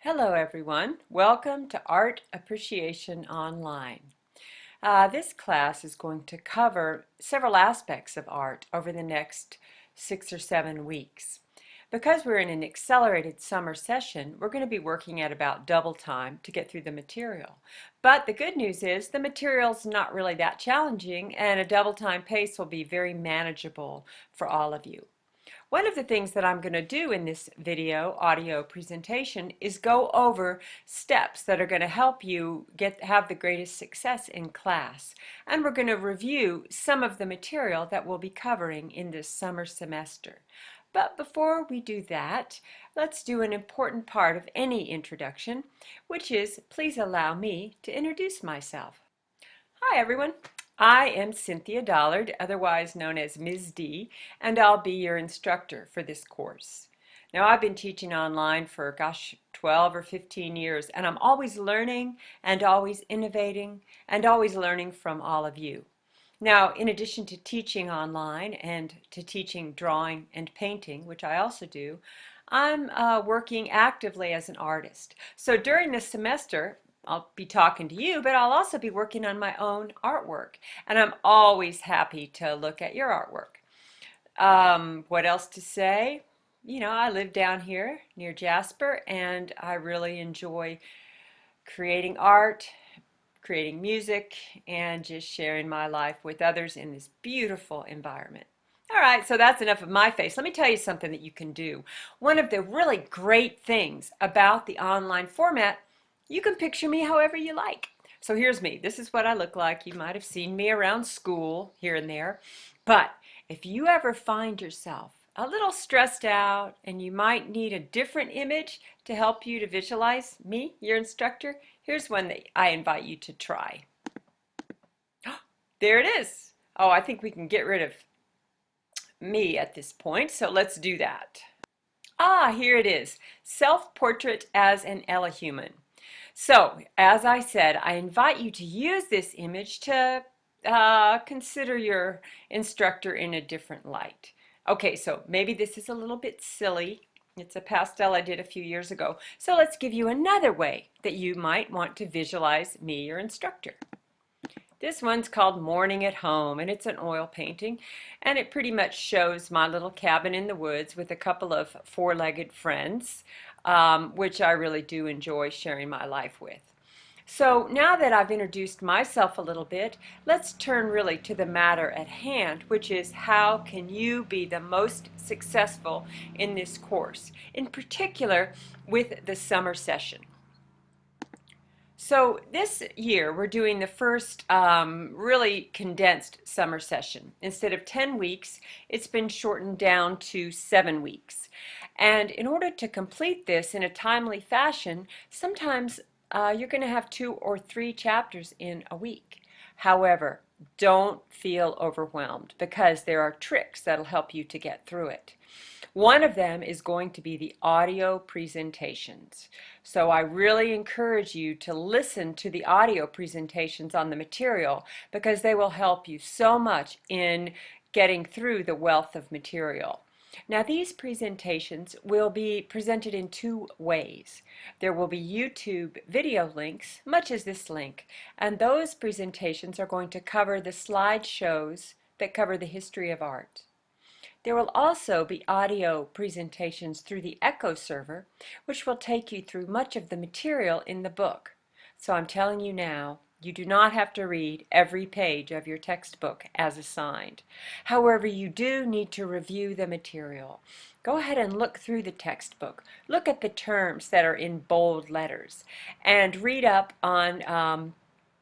Hello everyone, welcome to Art Appreciation Online. This class is going to cover several aspects of art over the next 6 or 7 weeks. Because we're in an accelerated summer session, we're going to be working at about double time to get through the material. But the good news is the material's not really that challenging, and a double time pace will be very manageable for all of you. One of the things that I'm going to do in this audio presentation is go over steps that are going to help you have the greatest success in class. And we're going to review some of the material that we'll be covering in this summer semester. But before we do that, let's do an important part of any introduction, which is please allow me to introduce myself. Hi everyone. I am Cynthia Dollard, otherwise known as Ms. D, and I'll be your instructor for this course. Now, I've been teaching online for, 12 or 15 years, and I'm always learning and always innovating and always learning from all of you. Now, in addition to teaching online and to teaching drawing and painting, which I also do, I'm working actively as an artist. So during this semester, I'll be talking to you, but I'll also be working on my own artwork. And I'm always happy to look at your artwork. What else to say? You know, I live down here near Jasper, and I really enjoy creating art, creating music, and just sharing my life with others in this beautiful environment. All right, so that's enough of my face. Let me tell you something that you can do. One of the really great things about the online format, you can picture me however you like. So here's me. This is what I look like. You might have seen me around school here and there. But if you ever find yourself a little stressed out and you might need a different image to help you to visualize me, your instructor, here's one that I invite you to try. There it is. Oh, I think we can get rid of me at this point, so let's do that. Here it is. Self-portrait as an Ellahuman. So, as I said, I invite you to use this image to consider your instructor in a different light. Okay, so maybe this is a little bit silly. It's a pastel I did a few years ago. So let's give you another way that you might want to visualize me, your instructor. This one's called Morning at Home, and it's an oil painting, and it pretty much shows my little cabin in the woods with a couple of four-legged friends, which I really do enjoy sharing my life with. So now that I've introduced myself a little bit, let's turn really to the matter at hand, which is how can you be the most successful in this course, in particular with the summer session. So this year we're doing the first really condensed summer session. Instead of 10 weeks, it's been shortened down to 7 weeks. And in order to complete this in a timely fashion, sometimes you're going to have 2 or 3 chapters in a week. However, don't feel overwhelmed because there are tricks that'll help you to get through it. One of them is going to be the audio presentations. So I really encourage you to listen to the audio presentations on the material because they will help you so much in getting through the wealth of material. Now these presentations will be presented in 2 ways. There will be YouTube video links, much as this link, and those presentations are going to cover the slideshows that cover the history of art. There will also be audio presentations through the Echo server, which will take you through much of the material in the book. So I'm telling you now, you do not have to read every page of your textbook as assigned. However, you do need to review the material. Go ahead and look through the textbook. Look at the terms that are in bold letters and read up on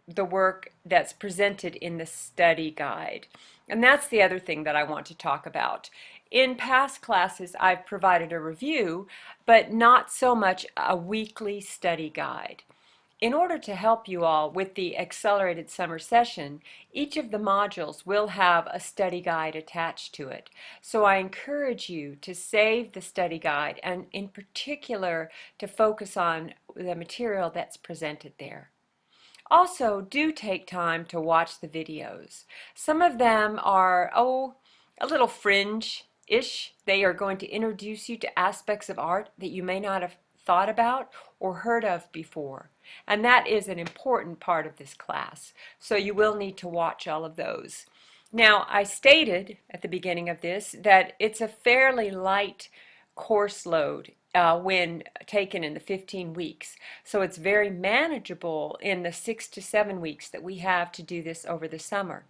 the work that's presented in the study guide. And that's the other thing that I want to talk about. In past classes, I've provided a review, but not so much a weekly study guide. In order to help you all with the accelerated summer session, each of the modules will have a study guide attached to it. So I encourage you to save the study guide and in particular to focus on the material that's presented there. Also, do take time to watch the videos. Some of them are, a little fringe-ish. They are going to introduce you to aspects of art that you may not have thought about or heard of before. And that is an important part of this class. So you will need to watch all of those. Now, I stated at the beginning of this that it's a fairly light course load when taken in the 15 weeks. So it's very manageable in the 6 to 7 weeks that we have to do this over the summer.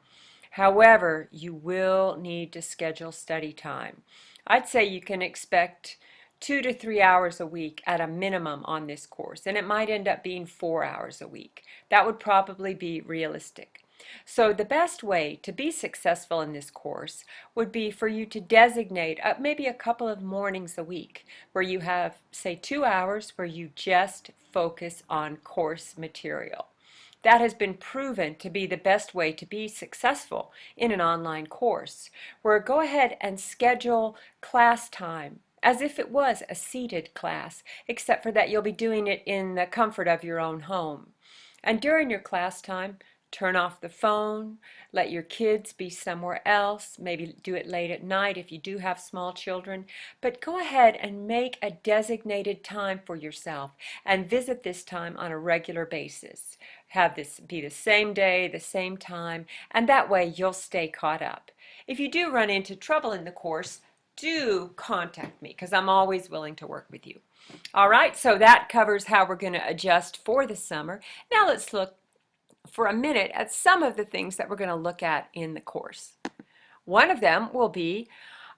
However, you will need to schedule study time. I'd say you can expect 2 to 3 hours a week at a minimum on this course, and it might end up being 4 hours a week. That would probably be realistic. So the best way to be successful in this course would be for you to designate maybe a couple of mornings a week where you have, say, 2 hours where you just focus on course material. That has been proven to be the best way to be successful in an online course, where go ahead and schedule class time as if it was a seated class, except for that you'll be doing it in the comfort of your own home. And during your class time, turn off the phone, let your kids be somewhere else, maybe do it late at night if you do have small children, but go ahead and make a designated time for yourself and visit this time on a regular basis. Have this be the same day, the same time, and that way you'll stay caught up. If you do run into trouble in the course, do contact me because I'm always willing to work with you. All right, so that covers how we're going to adjust for the summer. Now let's look for a minute at some of the things that we're going to look at in the course. One of them will be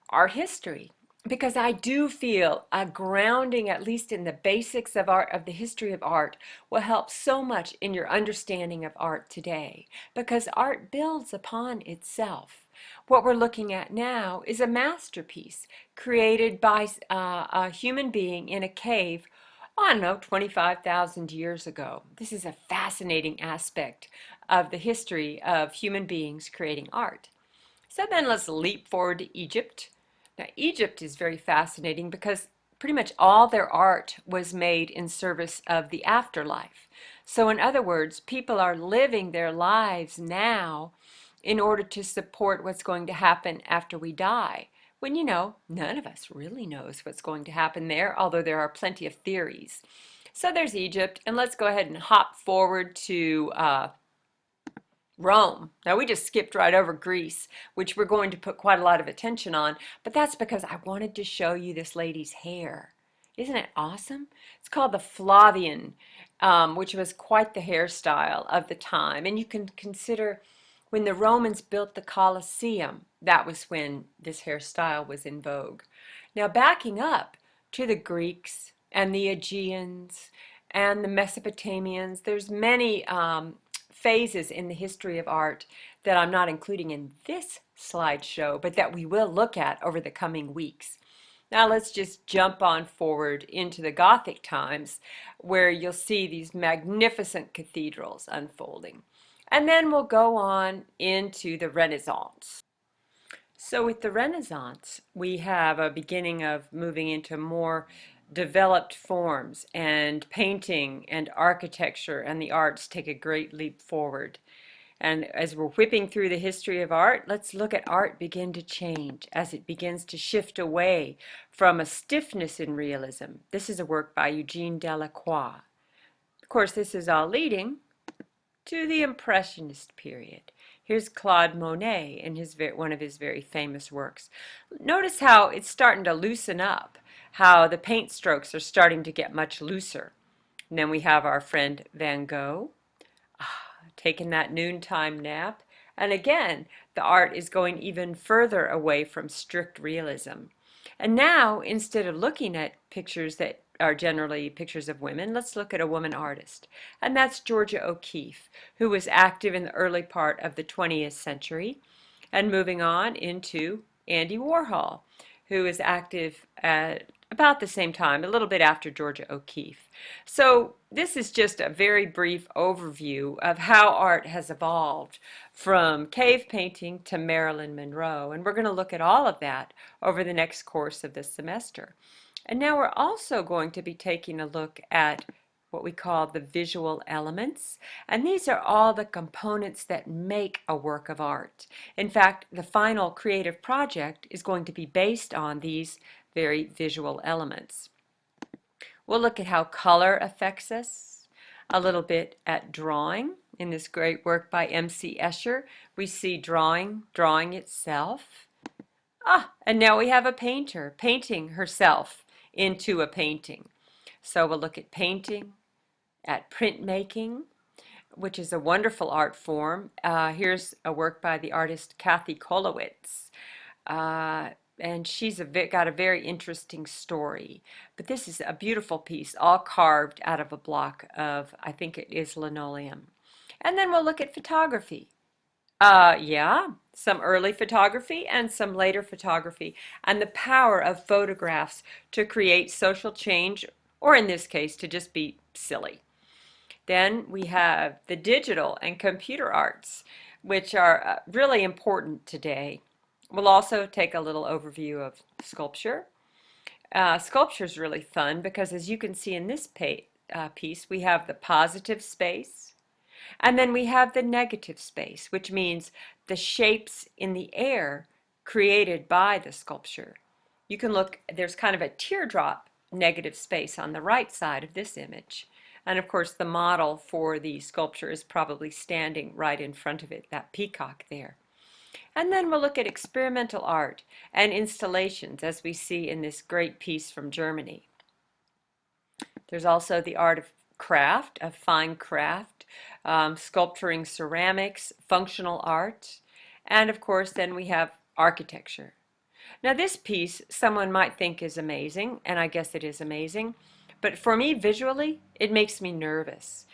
art history, because I do feel a grounding, at least in the basics of art, of the history of art, will help so much in your understanding of art today, because art builds upon itself. What we're looking at now is a masterpiece created by a human being in a cave, I don't know, 25,000 years ago. This is a fascinating aspect of the history of human beings creating art. So then let's leap forward to Egypt. Now, Egypt is very fascinating because pretty much all their art was made in service of the afterlife. So in other words, people are living their lives now in order to support what's going to happen after we die. When, you know, none of us really knows what's going to happen there, although there are plenty of theories. So there's Egypt, and let's go ahead and hop forward to Rome. Now we just skipped right over Greece, which we're going to put quite a lot of attention on, but that's because I wanted to show you this lady's hair. Isn't it awesome? It's called the Flavian, which was quite the hairstyle of the time. And you can consider when the Romans built the Colosseum, that was when this hairstyle was in vogue. Now backing up to the Greeks and the Aegeans and the Mesopotamians, there's many phases in the history of art that I'm not including in this slideshow, but that we will look at over the coming weeks. Now let's just jump on forward into the Gothic times, where you'll see these magnificent cathedrals unfolding. And then we'll go on into the Renaissance. So with the Renaissance, we have a beginning of moving into more developed forms, and painting and architecture and the arts take a great leap forward. And as we're whipping through the history of art, let's look at art begin to change as it begins to shift away from a stiffness in realism. This is a work by Eugene Delacroix. Of course, this is all leading to the Impressionist period. Here's Claude Monet in one of his very famous works. Notice how it's starting to loosen up, how the paint strokes are starting to get much looser. And then we have our friend Van Gogh, taking that noontime nap. And again, the art is going even further away from strict realism. And now, instead of looking at pictures that are generally pictures of women, let's look at a woman artist. And that's Georgia O'Keeffe, who was active in the early part of the 20th century. And moving on into Andy Warhol, who is active at about the same time, a little bit after Georgia O'Keeffe. So this is just a very brief overview of how art has evolved from cave painting to Marilyn Monroe. And we're going to look at all of that over the next course of this semester. And now we're also going to be taking a look at what we call the visual elements. And these are all the components that make a work of art. In fact, the final creative project is going to be based on these very visual elements. We'll look at how color affects us, a little bit at drawing. In this great work by M.C. Escher, we see drawing itself. And now we have a painter painting herself into a painting. So we'll look at painting, at printmaking, which is a wonderful art form. Here's a work by the artist Kathy Kolowitz. And she's got a very interesting story. But this is a beautiful piece, all carved out of a block of, I think it is linoleum. And then we'll look at photography. Yeah, some early photography and some later photography, and the power of photographs to create social change, or in this case, to just be silly. Then we have the digital and computer arts, which are really important today. We'll also take a little overview of sculpture. Sculpture is really fun because, as you can see in this piece, we have the positive space, and then we have the negative space, which means the shapes in the air created by the sculpture. You can look, there's kind of a teardrop negative space on the right side of this image. And of course, the model for the sculpture is probably standing right in front of it, that peacock there. And then we'll look at experimental art and installations, as we see in this great piece from Germany. There's also the art of craft, of fine craft, sculpturing ceramics, functional art, and of course then we have architecture. Now this piece someone might think is amazing, and I guess it is amazing, but for me visually it makes me nervous.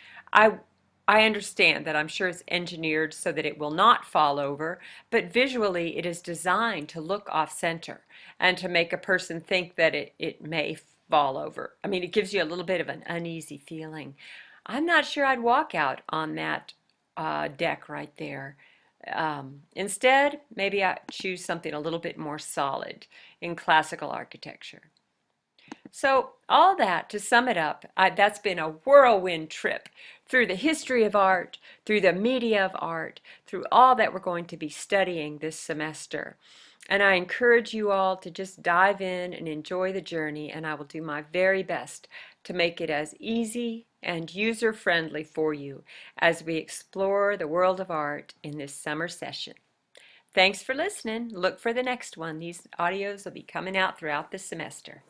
I understand that I'm sure it's engineered so that it will not fall over, but visually it is designed to look off-center and to make a person think that it may fall over. I mean, it gives you a little bit of an uneasy feeling. I'm not sure I'd walk out on that deck right there. Instead, maybe I choose something a little bit more solid in classical architecture. So all that, to sum it up, that's been a whirlwind trip through the history of art, through the media of art, through all that we're going to be studying this semester. And I encourage you all to just dive in and enjoy the journey, and I will do my very best to make it as easy and user-friendly for you as we explore the world of art in this summer session. Thanks for listening. Look for the next one. These audios will be coming out throughout the semester.